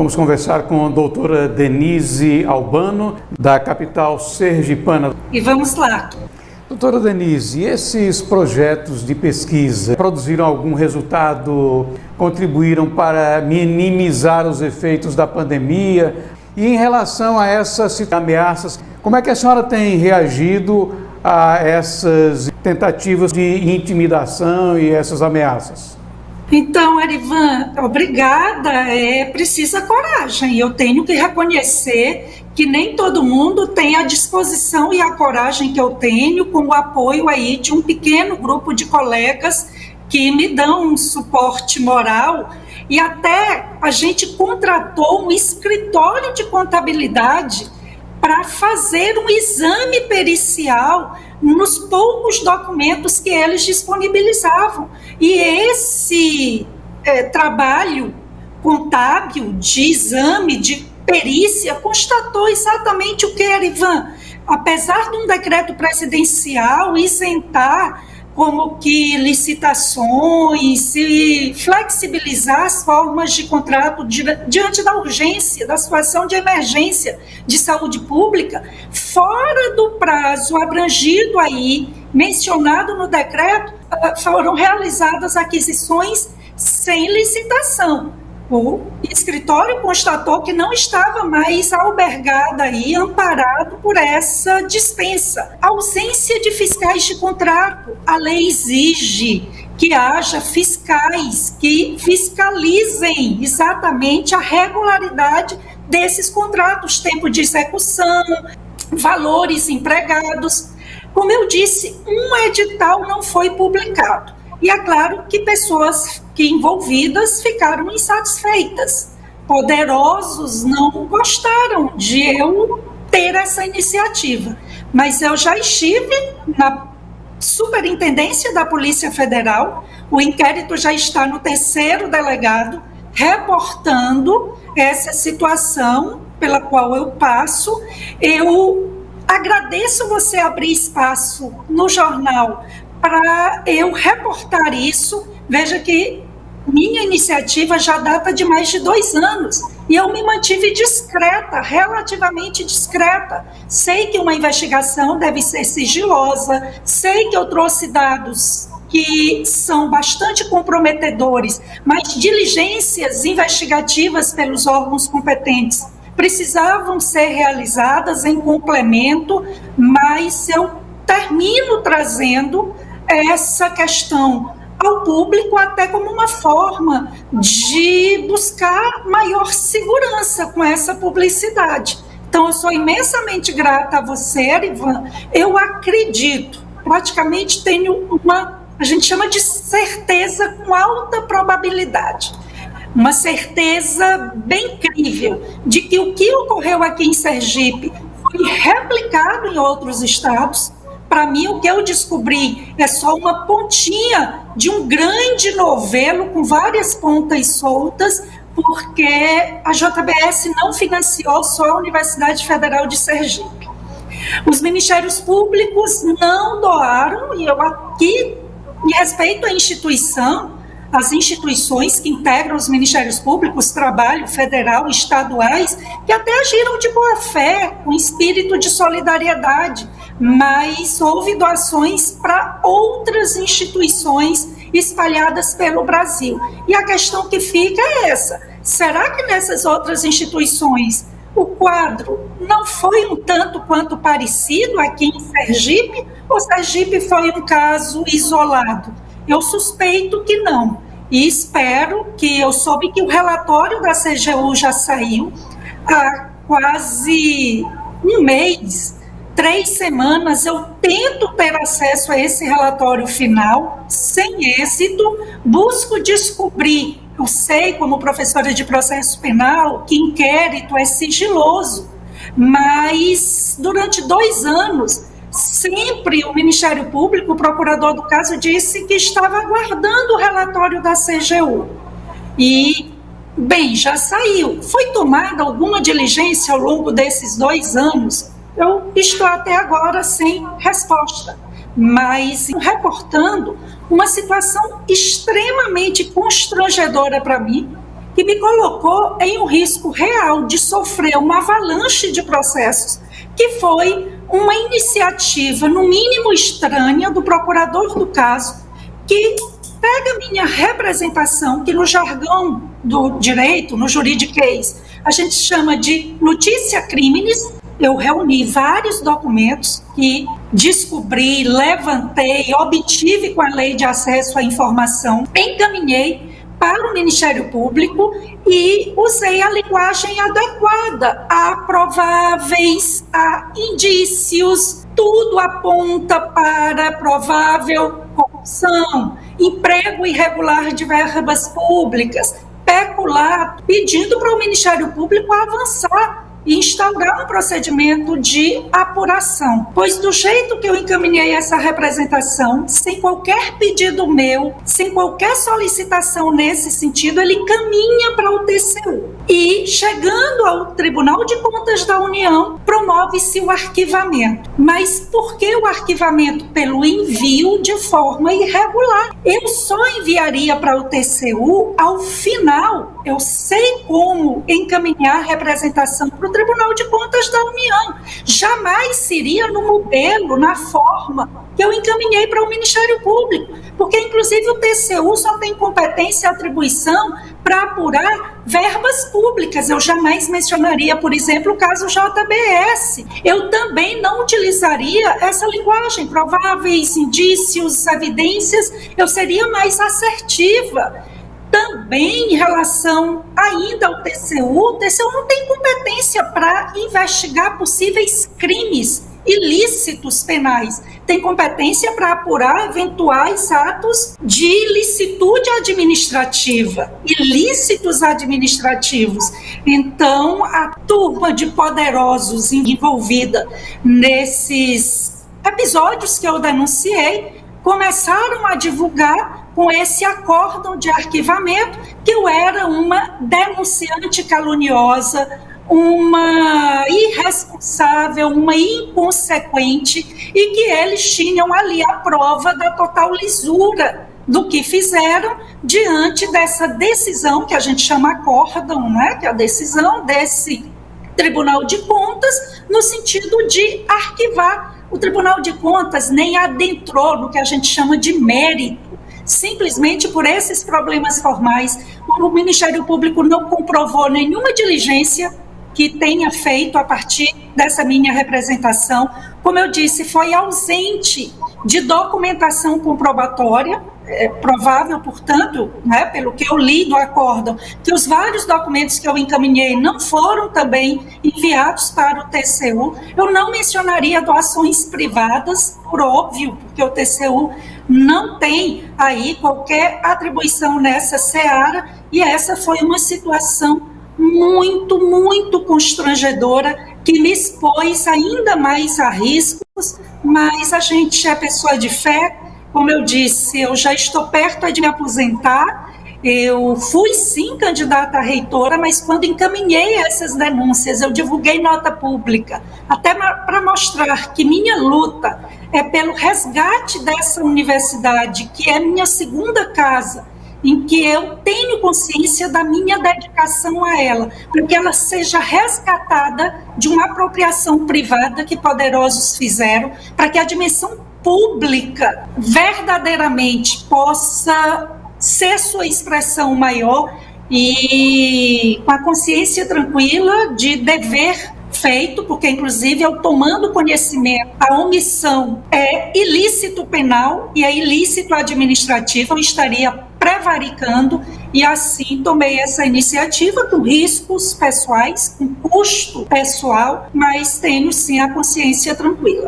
Vamos conversar com a doutora Denise Albano, da capital sergipana. E vamos lá. Doutora Denise, esses projetos de pesquisa produziram algum resultado, contribuíram para minimizar os efeitos da pandemia? E em relação a essas ameaças, como é que a senhora tem reagido a essas tentativas de intimidação e essas ameaças? Então, Arivan, obrigada. Precisa coragem. Eu tenho que reconhecer que nem todo mundo tem a disposição e a coragem que eu tenho, com o apoio aí de um pequeno grupo de colegas que me dão um suporte moral. E até a gente contratou um escritório de contabilidade para fazer um exame pericial nos poucos documentos que eles disponibilizavam. E esse trabalho contábil de exame, de perícia, constatou exatamente o que, Arivan? Apesar de um decreto presidencial isentar como que licitações e flexibilizar as formas de contrato diante da urgência, da situação de emergência de saúde pública, fora do prazo abrangido aí, mencionado no decreto, foram realizadas aquisições sem licitação. O escritório constatou que não estava mais albergado aí, amparado por essa dispensa. Ausência de fiscais de contrato. A lei exige que haja fiscais que fiscalizem exatamente a regularidade desses contratos, tempo de execução, valores empregados. Como eu disse, um edital não foi publicado. E é claro que pessoas envolvidas ficaram insatisfeitas. Poderosos não gostaram de eu ter essa iniciativa. Mas eu já estive na Superintendência da Polícia Federal, o inquérito já está no 3º delegado, reportando essa situação pela qual eu passo. Eu agradeço você abrir espaço no jornal para eu reportar isso. Veja que minha iniciativa já data de mais de 2 anos e eu me mantive discreta, relativamente discreta. Sei que uma investigação deve ser sigilosa, sei que eu trouxe dados que são bastante comprometedores, mas diligências investigativas pelos órgãos competentes precisavam ser realizadas em complemento, mas eu termino trazendo essa questão ao público até como uma forma de buscar maior segurança com essa publicidade. Então, eu sou imensamente grata a você, Arivan. Eu acredito, praticamente tenho a gente chama de certeza com alta probabilidade, uma certeza bem crível de que o que ocorreu aqui em Sergipe foi replicado em outros estados. Para mim, o que eu descobri é só uma pontinha de um grande novelo com várias pontas soltas, porque a JBS não financiou só a Universidade Federal de Sergipe. Os ministérios públicos não doaram, e eu aqui, em respeito à instituição, as instituições que integram os ministérios públicos, trabalho, federal, estaduais, que até agiram de boa fé, com espírito de solidariedade, mas houve doações para outras instituições espalhadas pelo Brasil. E a questão que fica é essa: será que nessas outras instituições o quadro não foi um tanto quanto parecido aqui em Sergipe, ou Sergipe foi um caso isolado? Eu suspeito que não, e espero que... Eu soube que o relatório da CGU já saiu há quase um mês, 3 semanas. Eu tento ter acesso a esse relatório final, sem êxito, busco descobrir. Eu sei, como professora de processo penal, que inquérito é sigiloso, mas durante 2 anos, sempre o Ministério Público, o procurador do caso, disse que estava aguardando o relatório da CGU. E, bem, já saiu. Foi tomada alguma diligência ao longo desses 2 anos? Eu estou até agora sem resposta, mas reportando uma situação extremamente constrangedora para mim, que e me colocou em um risco real de sofrer uma avalanche de processos, que foi uma iniciativa, no mínimo estranha, do procurador do caso, que pega minha representação, que no jargão do direito, no juridiquês, a gente chama de notícia criminis. Eu reuni vários documentos que descobri, levantei, obtive com a Lei de Acesso à Informação, encaminhei para o Ministério Público e usei a linguagem adequada a prováveis, a indícios, tudo aponta para provável corrupção, emprego irregular de verbas públicas, peculato, pedindo para o Ministério Público avançar e instaurar um procedimento de apuração. Pois do jeito que eu encaminhei essa representação, sem qualquer pedido meu, sem qualquer solicitação nesse sentido, ele caminha para o TCU. E, chegando ao Tribunal de Contas da União, promove-se o arquivamento. Mas por que o arquivamento? Pelo envio de forma irregular. Eu só enviaria para o TCU ao final. Eu sei como encaminhar a representação para o Tribunal de Contas da União. Jamais seria no modelo, na forma que eu encaminhei para o Ministério Público, porque inclusive o TCU só tem competência e atribuição para apurar verbas públicas. Eu jamais mencionaria, por exemplo, o caso JBS. Eu também não utilizaria essa linguagem, prováveis indícios, evidências. Eu seria mais assertiva. Também em relação ainda ao TCU, o TCU não tem competência para investigar possíveis crimes ilícitos penais. Tem competência para apurar eventuais atos de ilicitude administrativa, ilícitos administrativos. Então, a turma de poderosos envolvida nesses episódios que eu denunciei começaram a divulgar com esse acórdão de arquivamento que eu era uma denunciante caluniosa, uma irresponsável, uma inconsequente, e que eles tinham ali a prova da total lisura do que fizeram diante dessa decisão, que a gente chama acórdão, né? Que é a decisão desse Tribunal de Contas, no sentido de arquivar. O Tribunal de Contas nem adentrou no que a gente chama de mérito, simplesmente por esses problemas formais. O Ministério Público não comprovou nenhuma diligência que tenha feito a partir dessa minha representação. Como eu disse, foi ausente de documentação comprobatória. É provável, portanto, né, pelo que eu li do acórdão, que os vários documentos que eu encaminhei não foram também enviados para o TCU. Eu não mencionaria doações privadas, por óbvio, porque o TCU não tem aí qualquer atribuição nessa seara, e essa foi uma situação muito, muito constrangedora, que me expôs ainda mais a riscos, mas a gente é pessoa de fé. Como eu disse, eu já estou perto de me aposentar. Eu fui sim candidata a reitora, mas quando encaminhei essas denúncias, eu divulguei nota pública, até para mostrar que minha luta é pelo resgate dessa universidade, que é minha segunda casa, em que eu tenho consciência da minha dedicação a ela, para que ela seja resgatada de uma apropriação privada que poderosos fizeram, para que a dimensão pública verdadeiramente possa ser sua expressão maior e com a consciência tranquila de dever feito, porque inclusive eu tomando conhecimento, a omissão é ilícito penal e é ilícito administrativo, eu estaria prevaricando, e assim tomei essa iniciativa com riscos pessoais, com custo pessoal, mas tenho sim a consciência tranquila.